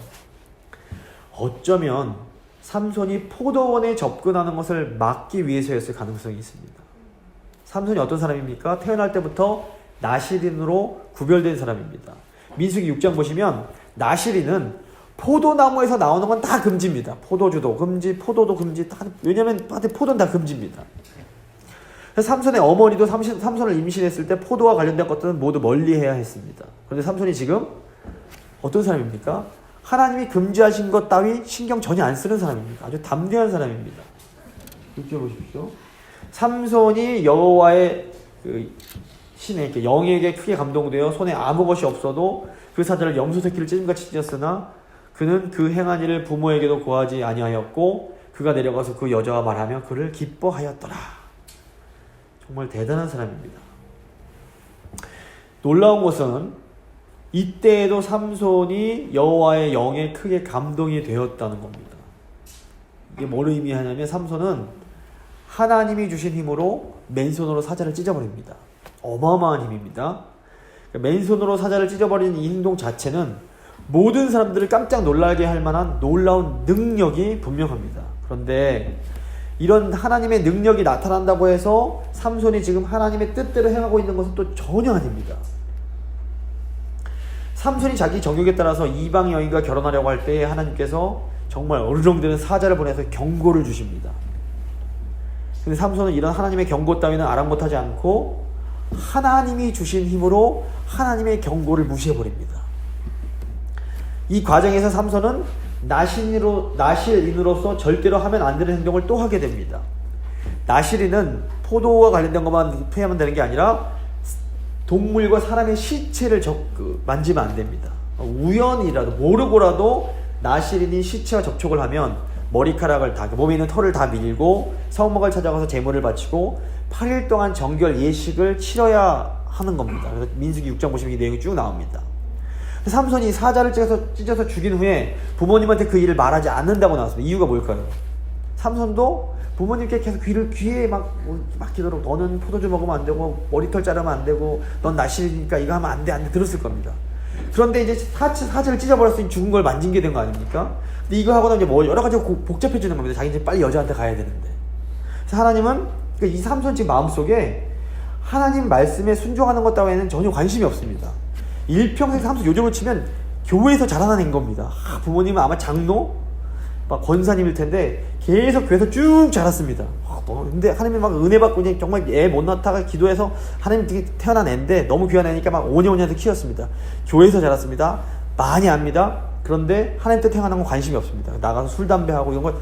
어쩌면 삼손이 포도원에 접근하는 것을 막기 위해서였을 가능성이 있습니다. 삼손이 어떤 사람입니까? 태어날 때부터 나시린으로 구별된 사람입니다. 민수기 6장 보시면 나시린은 포도나무에서 나오는 건 다 금지입니다. 포도주도 금지, 포도도 금지, 왜냐면 포도는 다 금지입니다. 그래서 삼손의 어머니도 삼손을 임신했을 때 포도와 관련된 것들은 모두 멀리해야 했습니다. 그런데 삼손이 지금 어떤 사람입니까? 하나님이 금지하신 것 따위 신경 전혀 안 쓰는 사람입니다. 아주 담대한 사람입니다. 이렇게 보십시오. 삼손이 여호와의 그 신의 영에게 크게 감동되어 손에 아무 것이 없어도 그 사자를 염소 새끼를 찢음같이 찢었으나 그는 그 행한 일을 부모에게도 고하지 아니하였고 그가 내려가서 그 여자와 말하며 그를 기뻐하였더라. 정말 대단한 사람입니다. 놀라운 것은 이때에도 삼손이 여호와의 영에 크게 감동이 되었다는 겁니다. 이게 뭘 의미하냐면 삼손은 하나님이 주신 힘으로 맨손으로 사자를 찢어버립니다. 어마어마한 힘입니다. 맨손으로 사자를 찢어버리는 이 행동 자체는 모든 사람들을 깜짝 놀라게 할 만한 놀라운 능력이 분명합니다. 그런데 이런 하나님의 능력이 나타난다고 해서 삼손이 지금 하나님의 뜻대로 행하고 있는 것은 또 전혀 아닙니다. 삼손이 자기 정욕에 따라서 이방 여인과 결혼하려고 할 때에 하나님께서 정말 어르렁대는 사자를 보내서 경고를 주십니다. 근데 삼손은 이런 하나님의 경고 따위는 아랑곳하지 않고 하나님이 주신 힘으로 하나님의 경고를 무시해버립니다. 이 과정에서 삼손은 나실인으로서 절대로 하면 안 되는 행동을 또 하게 됩니다. 나실인은 포도와 관련된 것만 표현하면 되는 게 아니라 동물과 사람의 시체를 만지면 안 됩니다. 우연이라도 모르고라도 나실인이 시체와 접촉을 하면 머리카락을 다, 몸에 있는 털을 다 밀고 성막을 찾아가서 제물을 바치고 8일 동안 정결 예식을 치러야 하는 겁니다. 그래서 민수기 6장 보시면 이 내용이 쭉 나옵니다. 삼손이 사자를 찢어서 죽인 후에 부모님한테 그 일을 말하지 않는다고 나왔습니다. 이유가 뭘까요? 삼손도 부모님께 계속 귀에 막 기도록 너는 포도주 먹으면 안 되고 머리털 자르면 안 되고 넌 나실이니까 이거 하면 안 돼 들었을 겁니다. 그런데 이제 사자를 찢어버렸으니 죽은 걸 만진 게 된 거 아닙니까? 근데 이거 하고 나면 이제 뭐 여러 가지 복잡해지는 겁니다. 자기 이제 빨리 여자한테 가야 되는데. 그래서 하나님은 이 삼손 지금 마음속에 하나님 말씀에 순종하는 것 따위에는 전혀 관심이 없습니다. 일평생 삼손 요즘으로 치면 교회에서 자라나는 겁니다. 부모님은 아마 장로? 막 권사님일 텐데 계속 교회에서 쭉 자랐습니다. 근데 하나님이 막 은혜 받고 그냥 정말 애 못 낳다가 기도해서 하나님 태어난 애인데 너무 귀한 애니까 막 오냐오냐해서 키웠습니다. 교회에서 자랐습니다. 많이 압니다. 그런데 하나님 뜻 행하는 건 관심이 없습니다. 나가서 술 담배하고 이런 거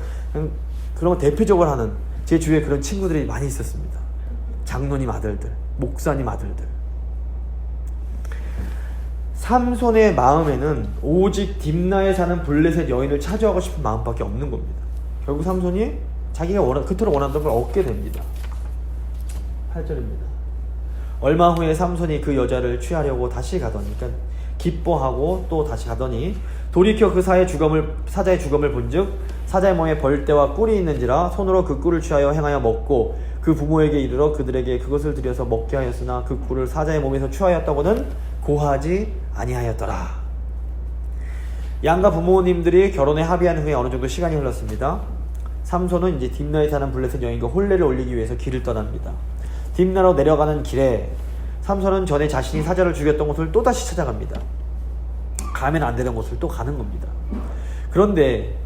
그런 거 대표적으로 하는 제 주위에 그런 친구들이 많이 있었습니다. 장로님 아들들, 목사님 아들들. 삼손의 마음에는 오직 딥나에 사는 블레셋 여인을 차지하고 싶은 마음밖에 없는 겁니다. 결국 삼손이 자기가 그토록 원하던 걸 얻게 됩니다. 8절입니다. 얼마 후에 삼손이 그 여자를 취하려고 다시 가더니, 그러니까 기뻐하고 또 다시 가더니 돌이켜 그 사자의 주검을 본즉 사자의 몸에 벌떼와 꿀이 있는지라 손으로 그 꿀을 취하여 행하여 먹고 그 부모에게 이르러 그들에게 그것을 들여서 먹게 하였으나 그 꿀을 사자의 몸에서 취하였다고는 고하지 아니하였더라. 양가 부모님들이 결혼에 합의한 후에 어느 정도 시간이 흘렀습니다. 삼손은 이제 딥나에 사는 블레셋 여인과 혼례를 올리기 위해서 길을 떠납니다. 딥나로 내려가는 길에 삼손은 전에 자신이 사자를 죽였던 곳을 또다시 찾아갑니다. 가면 안 되는 곳을 또 가는 겁니다. 그런데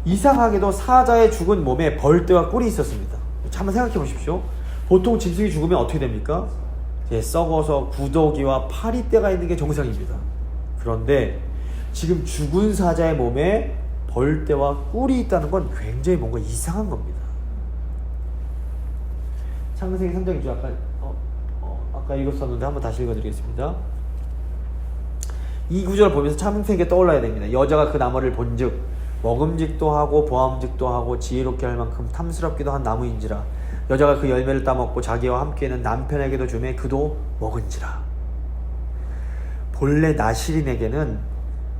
이상하게도 사자의 죽은 몸에 벌떼와 꿀이 있었습니다. 한번 생각해 보십시오. 보통 짐승이 죽으면 어떻게 됩니까? 썩어서 구더기와 파리떼가 있는 게 정상입니다. 그런데 지금 죽은 사자의 몸에 벌떼와 꿀이 있다는 건 굉장히 뭔가 이상한 겁니다. 창세기 3장 2절 아까 읽었었는데 한번 다시 읽어드리겠습니다. 이 구절을 보면서 창세기가 떠올라야 됩니다. 여자가 그 나무를 본즉 먹음직도 하고 보암직도 하고 지혜롭게 할 만큼 탐스럽기도 한 나무인지라 여자가 그 열매를 따먹고 자기와 함께는 남편에게도 주매 그도 먹은지라. 본래 나실인에게는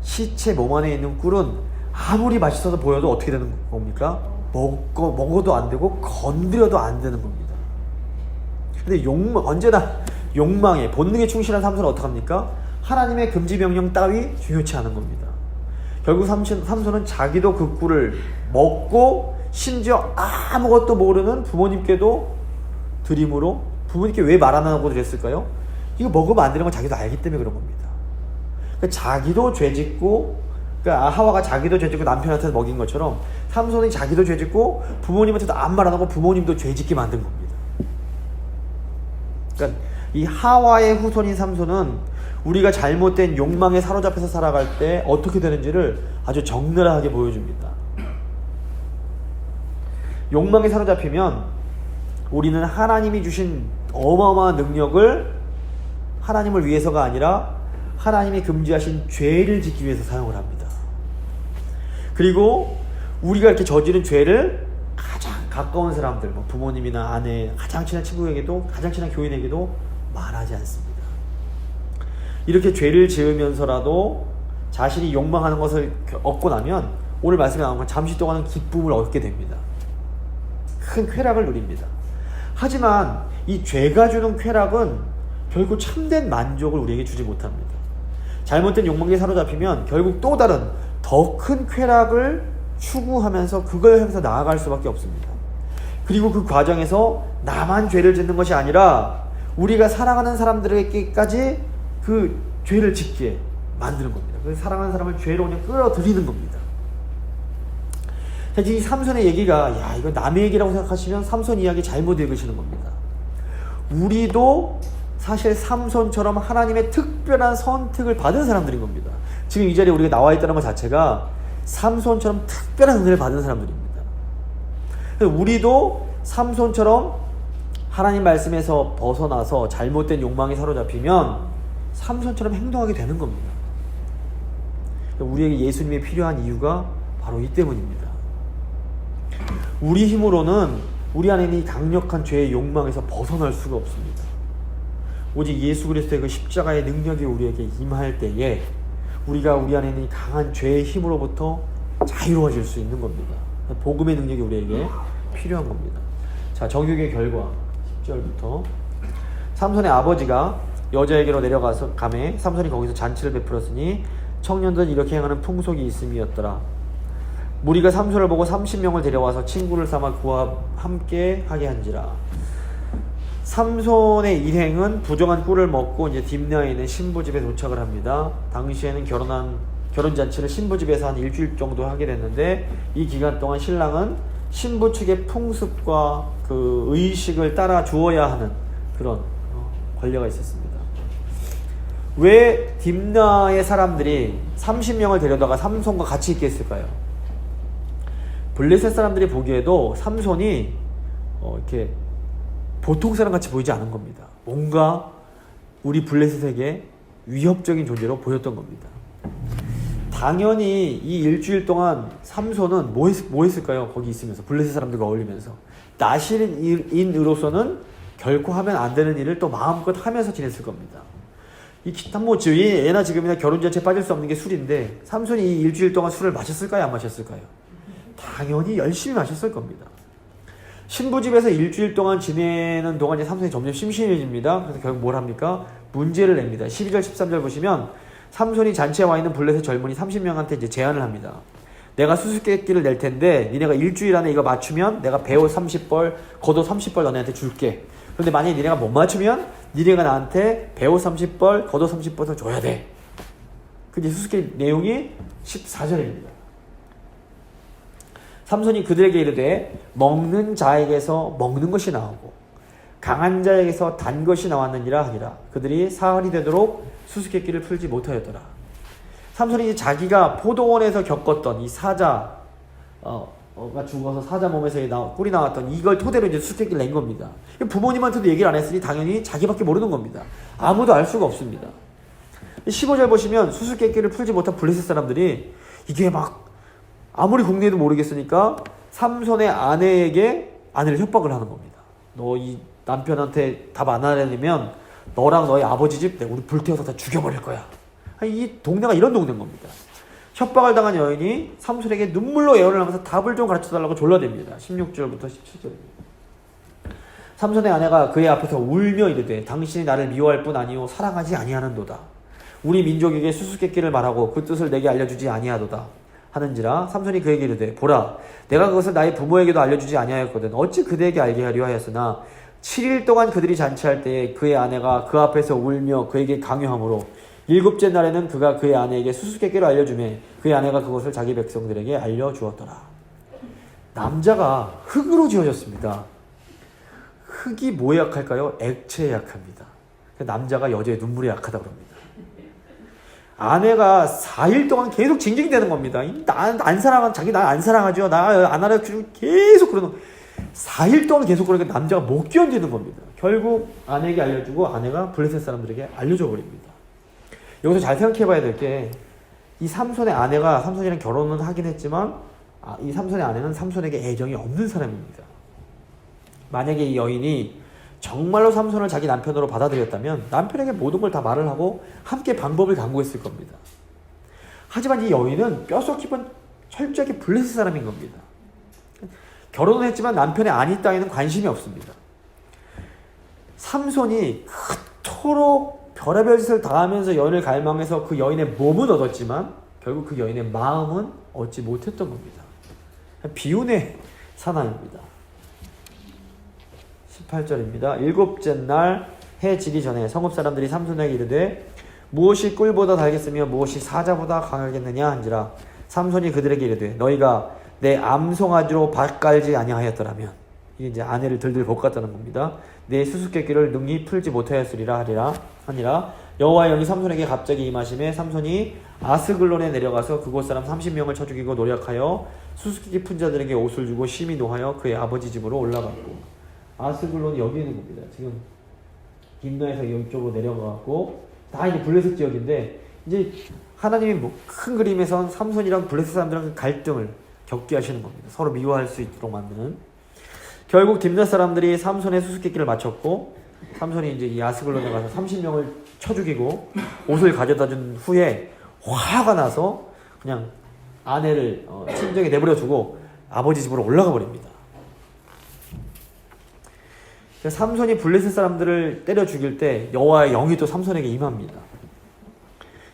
시체 몸 안에 있는 꿀은 아무리 맛있어서 보여도 어떻게 되는 겁니까? 먹어도 안 되고 건드려도 안 되는 겁니다. 근데 언제나 욕망에 본능에 충실한 삼손은 어떡합니까? 하나님의 금지 명령 따위 중요치 않은 겁니다. 결국 삼손은 자기도 그 꿀을 먹고 심지어 아무것도 모르는 부모님께도 드림으로 부모님께 왜 말 안 하고 그랬을까요? 이거 먹으면 안 되는 건 자기도 알기 때문에 그런 겁니다. 그러니까 자기도 죄짓고, 그러니까 하와가 자기도 죄짓고 남편한테 먹인 것처럼 삼손이 자기도 죄짓고 부모님한테도 아무 말 안 하고 부모님도 죄짓게 만든 겁니다. 그러니까 이 하와의 후손인 삼손은 우리가 잘못된 욕망에 사로잡혀서 살아갈 때 어떻게 되는지를 아주 적나라하게 보여줍니다. 욕망에 사로잡히면 우리는 하나님이 주신 어마어마한 능력을 하나님을 위해서가 아니라 하나님이 금지하신 죄를 짓기 위해서 사용을 합니다. 그리고 우리가 이렇게 저지른 죄를 가장 가까운 사람들, 뭐 부모님이나 아내, 가장 친한 친구에게도, 가장 친한 교인에게도 말하지 않습니다. 이렇게 죄를 지으면서라도 자신이 욕망하는 것을 얻고 나면 오늘 말씀에 나온 건 잠시 동안은 기쁨을 얻게 됩니다. 큰 쾌락을 누립니다. 하지만 이 죄가 주는 쾌락은 결국 참된 만족을 우리에게 주지 못합니다. 잘못된 욕망에 사로잡히면 결국 또 다른 더 큰 쾌락을 추구하면서 그걸 향해서 나아갈 수밖에 없습니다. 그리고 그 과정에서 나만 죄를 짓는 것이 아니라 우리가 사랑하는 사람들에게까지 그 죄를 짓게 만드는 겁니다. 그래서 사랑하는 사람을 죄로 그냥 끌어들이는 겁니다. 이 삼손의 얘기가 이거 남의 얘기라고 생각하시면 삼손 이야기 잘못 읽으시는 겁니다. 우리도 사실 삼손처럼 하나님의 특별한 선택을 받은 사람들인 겁니다. 지금 이 자리에 우리가 나와 있다는 것 자체가 삼손처럼 특별한 은혜를 받은 사람들입니다. 우리도 삼손처럼 하나님 말씀에서 벗어나서 잘못된 욕망에 사로잡히면 삼손처럼 행동하게 되는 겁니다. 우리에게 예수님이 필요한 이유가 바로 이 때문입니다. 우리 힘으로는 우리 안에 있는 이 강력한 죄의 욕망에서 벗어날 수가 없습니다. 오직 예수 그리스도의 그 십자가의 능력이 우리에게 임할 때에 우리가 우리 안에 있는 이 강한 죄의 힘으로부터 자유로워질 수 있는 겁니다. 복음의 능력이 우리에게 필요한 겁니다. 자, 정욕의 결과 10절부터 삼손의 아버지가 여자에게로 내려가서 감에 삼손이 거기서 잔치를 베풀었으니 청년들은 이렇게 행하는 풍속이 있음이었더라. 무리가 삼손을 보고 30명을 데려와서 친구를 삼아 그와 함께 하게 한지라. 삼손의 일행은 부정한 꿀을 먹고 이제 딥나에 있는 신부집에 도착을 합니다. 당시에는 결혼잔치를 신부집에서 한 일주일 정도 하게 됐는데 이 기간 동안 신랑은 신부 측의 풍습과 그 의식을 따라 주어야 하는 그런 관례가 있었습니다. 왜 딥나의 사람들이 30명을 데려다가 삼손과 같이 있게 했을까요? 블레셋 사람들이 보기에도 삼손이 이렇게 보통 사람 같이 보이지 않은 겁니다. 뭔가 우리 블레셋에게 위협적인 존재로 보였던 겁니다. 당연히 이 일주일 동안 삼손은 뭐 했을까요? 거기 있으면서 블레셋 사람들과 어울리면서 나실인으로서는 결코 하면 안 되는 일을 또 마음껏 하면서 지냈을 겁니다. 이 기타 예나 지금이나 결혼잔치에 빠질 수 없는 게 술인데 삼손이 이 일주일 동안 술을 마셨을까요? 안 마셨을까요? 당연히 열심히 마셨을 겁니다. 신부집에서 일주일 동안 지내는 동안 이제 삼손이 점점 심심해집니다. 그래서 결국 뭘 합니까? 문제를 냅니다. 12절 13절 보시면 삼손이 잔치에 와 있는 블레셋 젊은이 30명한테 이제 제안을 합니다. 내가 수수께끼를 낼 텐데 니네가 일주일 안에 이거 맞추면 내가 배옷 30벌, 겉옷 30벌 너네한테 줄게. 그런데 만약에 니네가 못 맞추면 니네가 나한테 배옷 30벌, 겉옷 30벌을 줘야 돼. 그 이제 수수께끼 내용이 14절입니다. 삼손이 그들에게 이르되 먹는 자에게서 먹는 것이 나오고 강한 자에게서 단 것이 나왔느니라 하니라. 그들이 사흘이 되도록 수수께끼를 풀지 못하였더라. 삼손이 이제 자기가 포도원에서 겪었던 이 사자가 죽어서 사자 몸에서 꿀이 나왔던 이걸 토대로 이제 수수께끼를 낸 겁니다. 부모님한테도 얘기를 안 했으니 당연히 자기밖에 모르는 겁니다. 아무도 알 수가 없습니다. 15절 보시면 수수께끼를 풀지 못한 블레셋 사람들이 이게 막 아무리 궁리해도 모르겠으니까 삼손의 아내를 협박을 하는 겁니다. 너 이 남편한테 답 안 하려면 너랑 너희 아버지 집 우리 불태워서 다 죽여버릴 거야. 이 동네가 이런 동네인 겁니다. 협박을 당한 여인이 삼손에게 눈물로 애원을 하면서 답을 좀 가르쳐달라고 졸라댑니다. 16절부터 17절입니다. 삼손의 아내가 그의 앞에서 울며 이르되 당신이 나를 미워할 뿐 아니요 사랑하지 아니하는도다. 우리 민족에게 수수께끼를 말하고 그 뜻을 내게 알려주지 아니하도다. 하는지라. 삼손이 그에게 이르되 보라 내가 그것을 나의 부모에게도 알려주지 아니하였거든 어찌 그대에게 알게 하려 하였으나 7일 동안 그들이 잔치할 때에 그의 아내가 그 앞에서 울며 그에게 강요하므로 7째 날에는 그가 그의 아내에게 수수께끼를 알려주매 그의 아내가 그것을 자기 백성들에게 알려주었더라. 남자가 흙으로 지어졌습니다. 흙이 뭐에 약할까요? 액체에 약합니다. 남자가 여자의 눈물에 약하다고 합니다. 아내가 4일 동안 계속 징징대는 겁니다. 자기 나 안 사랑하죠. 나 안 알아주고 계속 그러는 4일 동안 계속 그러니까 남자가 못 견디는 겁니다. 결국 아내에게 알려주고 아내가 블레셋 사람들에게 알려줘 버립니다. 여기서 잘 생각해 봐야 될 게 이 삼손의 아내가 삼손이랑 결혼은 하긴 했지만 이 삼손의 아내는 삼손에게 애정이 없는 사람입니다. 만약에 이 여인이 정말로 삼손을 자기 남편으로 받아들였다면 남편에게 모든 걸 다 말을 하고 함께 방법을 강구했을 겁니다. 하지만 이 여인은 뼛속 깊은 철저하게 블레셋 사람인 겁니다. 결혼은 했지만 남편의 아니 따위는 관심이 없습니다. 삼손이 그토록 별의별 짓을 당하면서 여인을 갈망해서 그 여인의 몸은 얻었지만 결국 그 여인의 마음은 얻지 못했던 겁니다. 비운의 사나입니다. 18절입니다. 일곱째 날 해 지기 전에 성읍 사람들이 삼손에게 이르되 무엇이 꿀보다 달겠으며 무엇이 사자보다 강하겠느냐 한지라. 삼손이 그들에게 이르되 너희가 내 암송아지로 밭 깔지 아니하였더라면, 이게 이제 아내를 들들 볶았다는 겁니다. 내 수수께끼를 능히 풀지 못하였으리라 하니라. 여호와의 영이 삼손에게 갑자기 임하심에 삼손이 아스글론에 내려가서 그곳 사람 30명을 쳐 죽이고 노력하여 수수께끼 푼 자들에게 옷을 주고 심히 노하여 그의 아버지 집으로 올라갔고. 아스글론이 여기 있는 겁니다. 지금 김나에서 이쪽으로 내려가고 다 이제 블레셋 지역인데, 이제 하나님이 큰 그림에선 삼손이랑 블레셋 사람들은 갈등을 겪게 하시는 겁니다. 서로 미워할 수 있도록 만드는. 결국 딥낫 사람들이 삼손의 수수께끼를 마쳤고 삼손이 이제 이 아스글론에 가서 30명을 쳐 죽이고 옷을 가져다 준 후에 화가 나서 그냥 아내를 친정에 내버려 두고 아버지 집으로 올라가 버립니다. 삼손이 블레셋 사람들을 때려 죽일 때 여호와의 영이 또 삼손에게 임합니다.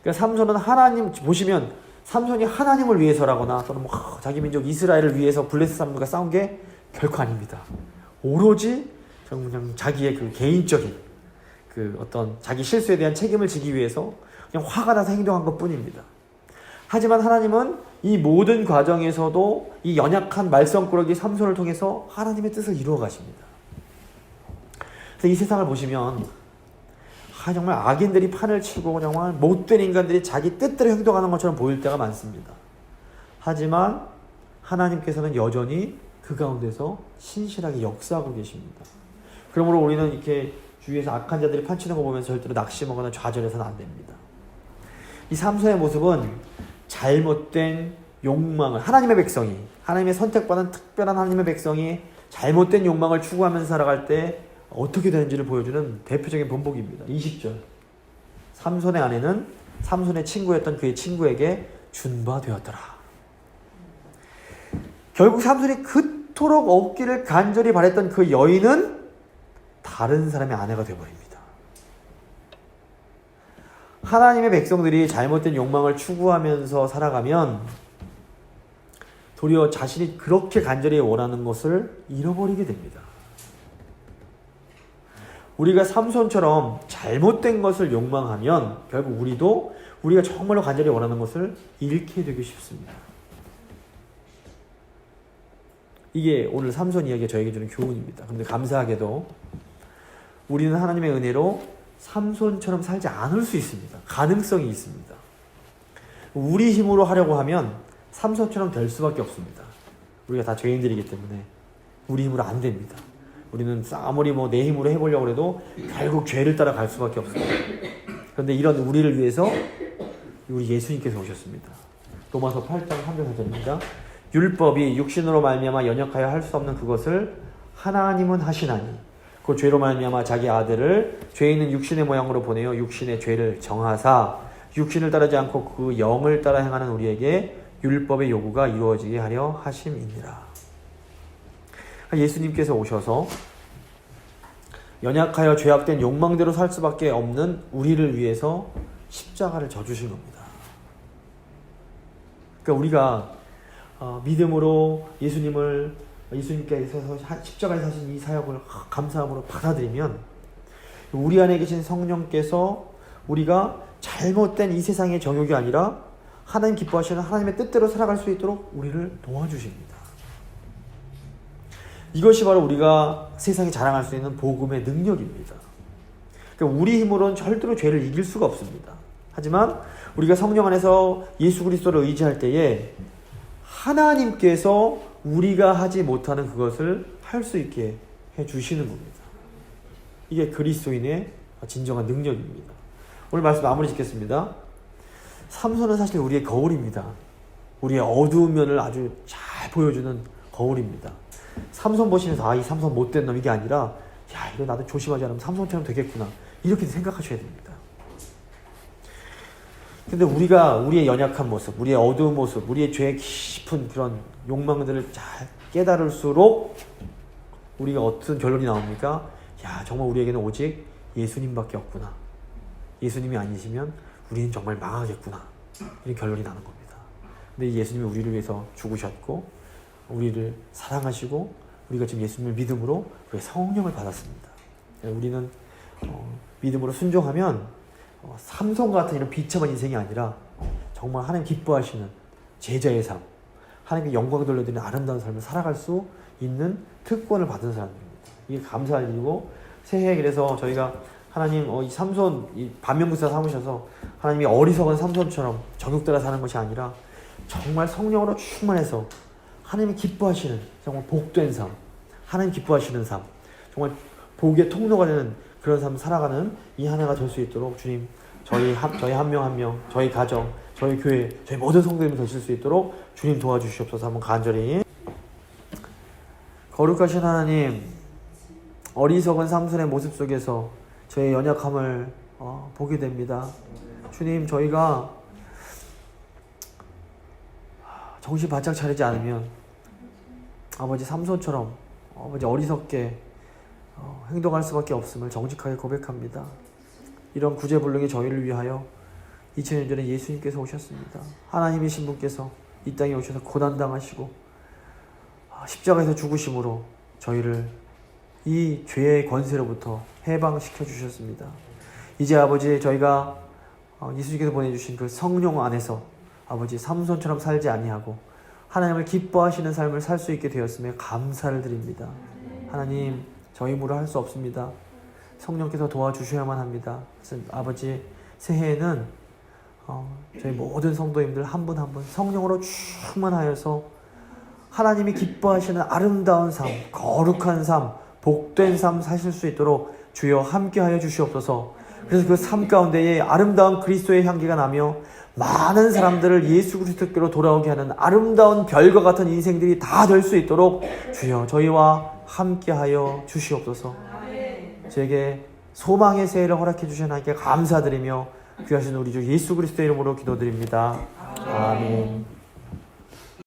그러니까 삼손은 하나님 보시면 삼손이 하나님을 위해서라거나 또는 자기 민족 이스라엘을 위해서 블레셋 사람들과 싸운 게 결코 아닙니다. 오로지 그냥 자기의 그 개인적인 그 어떤 자기 실수에 대한 책임을 지기 위해서 그냥 화가 나서 행동한 것 뿐입니다. 하지만 하나님은 이 모든 과정에서도 이 연약한 말썽꾸러기 삼손을 통해서 하나님의 뜻을 이루어 가십니다. 그래서 이 세상을 보시면 정말 악인들이 판을 치고 정말 못된 인간들이 자기 뜻대로 행동하는 것처럼 보일 때가 많습니다. 하지만 하나님께서는 여전히 그 가운데서 신실하게 역사하고 계십니다. 그러므로 우리는 이렇게 주위에서 악한 자들이 판치는 거 보면서 절대로 낙심하거나 좌절해서는 안 됩니다. 이 삼손의 모습은 잘못된 욕망을, 하나님의 백성이, 하나님의 선택받은 특별한 하나님의 백성이 잘못된 욕망을 추구하면서 살아갈 때 어떻게 되는지를 보여주는 대표적인 본보기입니다. 20절. 삼손의 아내는 삼손의 친구였던 그의 친구에게 준바되었더라. 결국 삼손이 그토록 얻기를 간절히 바랬던 그 여인은 다른 사람의 아내가 되어버립니다. 하나님의 백성들이 잘못된 욕망을 추구하면서 살아가면 도리어 자신이 그렇게 간절히 원하는 것을 잃어버리게 됩니다. 우리가 삼손처럼 잘못된 것을 욕망하면 결국 우리가 정말로 간절히 원하는 것을 잃게 되기 쉽습니다. 이게 오늘 삼손 이야기가 저에게 주는 교훈입니다. 그런데 감사하게도 우리는 하나님의 은혜로 삼손처럼 살지 않을 수 있습니다. 가능성이 있습니다. 우리 힘으로 하려고 하면 삼손처럼 될 수밖에 없습니다. 우리가 다 죄인들이기 때문에 우리 힘으로 안 됩니다. 우리는 아무리 내 힘으로 해보려고 해도 결국 죄를 따라 갈 수밖에 없습니다. 그런데 이런 우리를 위해서 우리 예수님께서 오셨습니다. 로마서 8장 3절 4절입니다. 율법이 육신으로 말미암아 연약하여 할 수 없는 그것을 하나님은 하시나니 그 죄로 말미암아 자기 아들을 죄 있는 육신의 모양으로 보내어 육신의 죄를 정하사 육신을 따르지 않고 그 영을 따라 행하는 우리에게 율법의 요구가 이루어지게 하려 하심이니라. 예수님께서 오셔서 연약하여 죄악된 욕망대로 살 수밖에 없는 우리를 위해서 십자가를 져주신 겁니다. 그러니까 우리가 믿음으로 예수님께서 십자가에 사신 이 사역을 감사함으로 받아들이면 우리 안에 계신 성령께서 우리가 잘못된 이 세상의 정욕이 아니라 하나님 기뻐하시는 하나님의 뜻대로 살아갈 수 있도록 우리를 도와주십니다. 이것이 바로 우리가 세상에 자랑할 수 있는 복음의 능력입니다. 그러니까 우리 힘으로는 절대로 죄를 이길 수가 없습니다. 하지만 우리가 성령 안에서 예수 그리스도를 의지할 때에 하나님께서 우리가 하지 못하는 그것을 할 수 있게 해주시는 겁니다. 이게 그리스도인의 진정한 능력입니다. 오늘 말씀 마무리 짓겠습니다. 삼손은 사실 우리의 거울입니다. 우리의 어두운 면을 아주 잘 보여주는 거울입니다. 삼손 보시면서 이 삼손 못된 놈 이게 아니라 이거 나도 조심하지 않으면 삼손처럼 되겠구나 이렇게 생각하셔야 됩니다. 근데 우리가 우리의 연약한 모습, 우리의 어두운 모습, 우리의 죄의 깊은 그런 욕망들을 잘 깨달을수록 우리가 어떤 결론이 나옵니까? 정말 우리에게는 오직 예수님밖에 없구나. 예수님이 아니시면 우리는 정말 망하겠구나. 이런 결론이 나는 겁니다. 근데 예수님이 우리를 위해서 죽으셨고 우리를 사랑하시고 우리가 지금 예수님을 믿음으로 우리의 성령을 받았습니다. 우리는 믿음으로 순종하면 삼손 같은 이런 비참한 인생이 아니라 정말 하나님 기뻐하시는 제자의 삶, 하나님께 영광 돌려드리는 아름다운 삶을 살아갈 수 있는 특권을 받은 사람들입니다. 이게 감사할 일이고 새해에 그래서 저희가 하나님 이 삼손 이 반면교사 삼으셔서 하나님이 어리석은 삼손처럼 정욕대로 사는 것이 아니라 정말 성령으로 충만해서 하나님이 기뻐하시는 정말 복된 삶, 하나님 기뻐하시는 삶, 정말 복의 통로가 되는 그런 삶을 살아가는 이 한 해가 될 수 있도록 주님 저희 한 명 한 명, 저희 가정, 저희 교회, 저희 모든 성도님이 되실 수 있도록 주님 도와주시옵소서. 한번 간절히. 거룩하신 하나님, 어리석은 삼손의 모습 속에서 저의 연약함을 보게 됩니다. 주님, 저희가 정신 바짝 차리지 않으면 아버지 삼손처럼 아버지 어리석게 행동할 수밖에 없음을 정직하게 고백합니다. 이런 구제불능의 저희를 위하여 2000년 전에 예수님께서 오셨습니다. 하나님이신 분께서 이 땅에 오셔서 고난당하시고 십자가에서 죽으심으로 저희를 이 죄의 권세로부터 해방시켜 주셨습니다. 이제 아버지 저희가 예수님께서 보내주신 그 성령 안에서 아버지 삼손처럼 살지 아니하고 하나님을 기뻐하시는 삶을 살 수 있게 되었음에 감사를 드립니다. 하나님 저희 힘으로 할 수 없습니다. 성령께서 도와주셔야만 합니다. 그래서 아버지 새해에는 저희 모든 성도님들 한 분 한 분 성령으로 충만하여서 하나님이 기뻐하시는 아름다운 삶, 거룩한 삶, 복된 삶 사실 수 있도록 주여 함께하여 주시옵소서. 그래서 그 삶 가운데에 아름다운 그리스도의 향기가 나며 많은 사람들을 예수 그리스도께로 돌아오게 하는 아름다운 별과 같은 인생들이 다 될 수 있도록 주여 저희와 함께하여 주시옵소서. 제게 소망의 새해를 허락해 주신 하나님께 감사드리며 귀하신 우리 주 예수 그리스도의 이름으로 기도드립니다. 아멘.